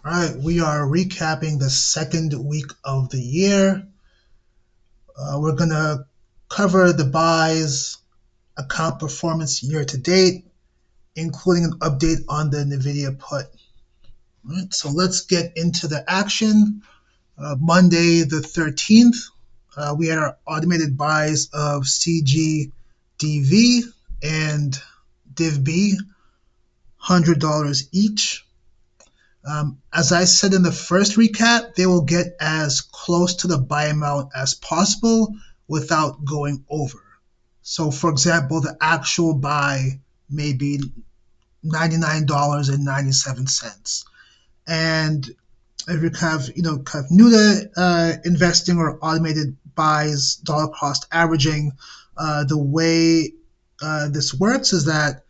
All right, we are recapping the second week of the year. We're going to cover the buys, account performance year to date, including an update on the NVIDIA put. All right, so let's get into the action. Monday the 13th, we had our automated buys of CGDV and DivB, $100 each. As I said in the first recap, they will get as close to the buy amount as possible without going over. So, for example, the actual buy may be $99.97. And if you have, kind of new to investing or automated buys, dollar cost averaging, the way this works is that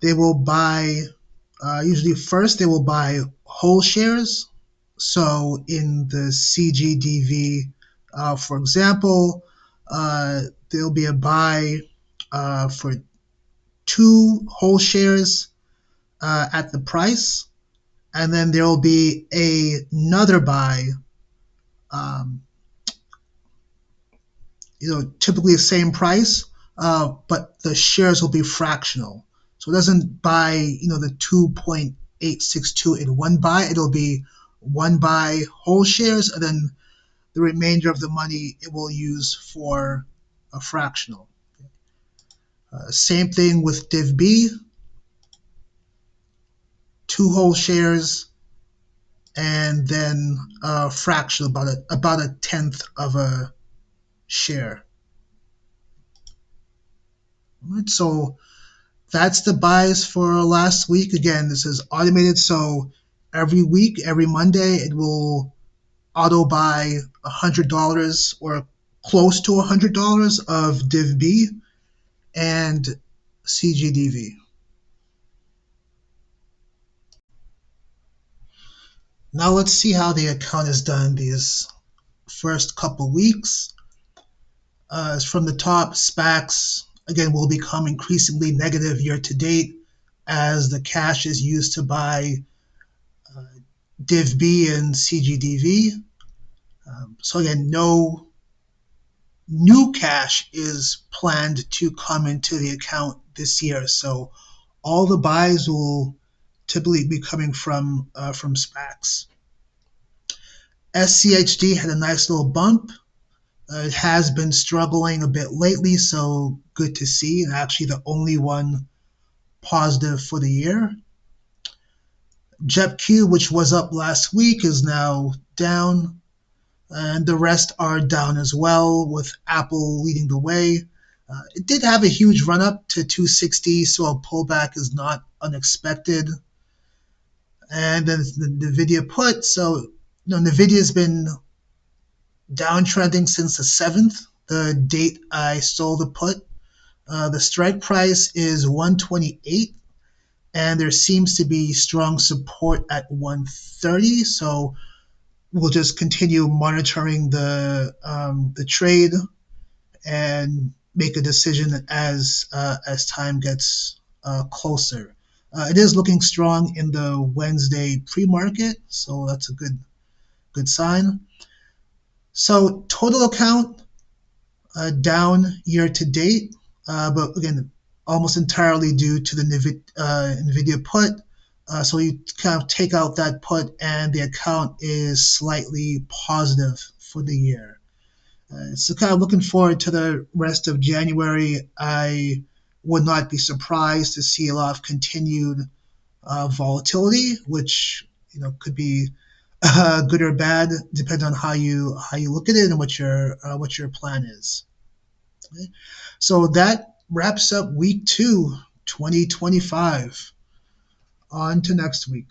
they will buy usually first they will buy whole shares. So in the CGDV, for example, there'll be a buy for two whole shares at the price, and then there will be another buy, um, typically the same price, but the shares will be fractional. So it doesn't buy, the 2.862 in one buy. It'll be one buy whole shares, and then the remainder of the money it will use for a fractional. Same thing with Div B, two whole shares, and then a fractional, about a tenth of a share. All right, so that's the buys for last week. Again, this is automated, so every week, every Monday, it will auto buy $100 or close to $100 of Div B and CGDV. Now let's see how the account is done these first couple weeks. From the top, SPACs again will become increasingly negative year to date as the cash is used to buy Div B and CGDV. So again, no new cash is planned to come into the account this year. So all the buys will typically be coming from SPACs. SCHD had a nice little bump. It has been struggling a bit lately, so good to see. And actually, the only one positive for the year. JEPQ, which was up last week, is now down, and the rest are down as well, with Apple leading the way. It did have a huge run up to 260, so a pullback is not unexpected. And then the NVIDIA put, so NVIDIA has been downtrending since the 7th, the date I sold the put. The strike price is 128, and there seems to be strong support at 130. So we'll just continue monitoring the trade and make a decision as time gets closer. It is looking strong in the Wednesday pre-market, so that's a good sign. So total account down year to date, but again, almost entirely due to the NVIDIA put. So you kind of take out that put, and the account is slightly positive for the year. So kind of looking forward to the rest of January. I would not be surprised to see a lot of continued volatility, which could be good or bad, depends on how you look at it and what your plan is. Okay? So that wraps up week 2, 2025. On to next week.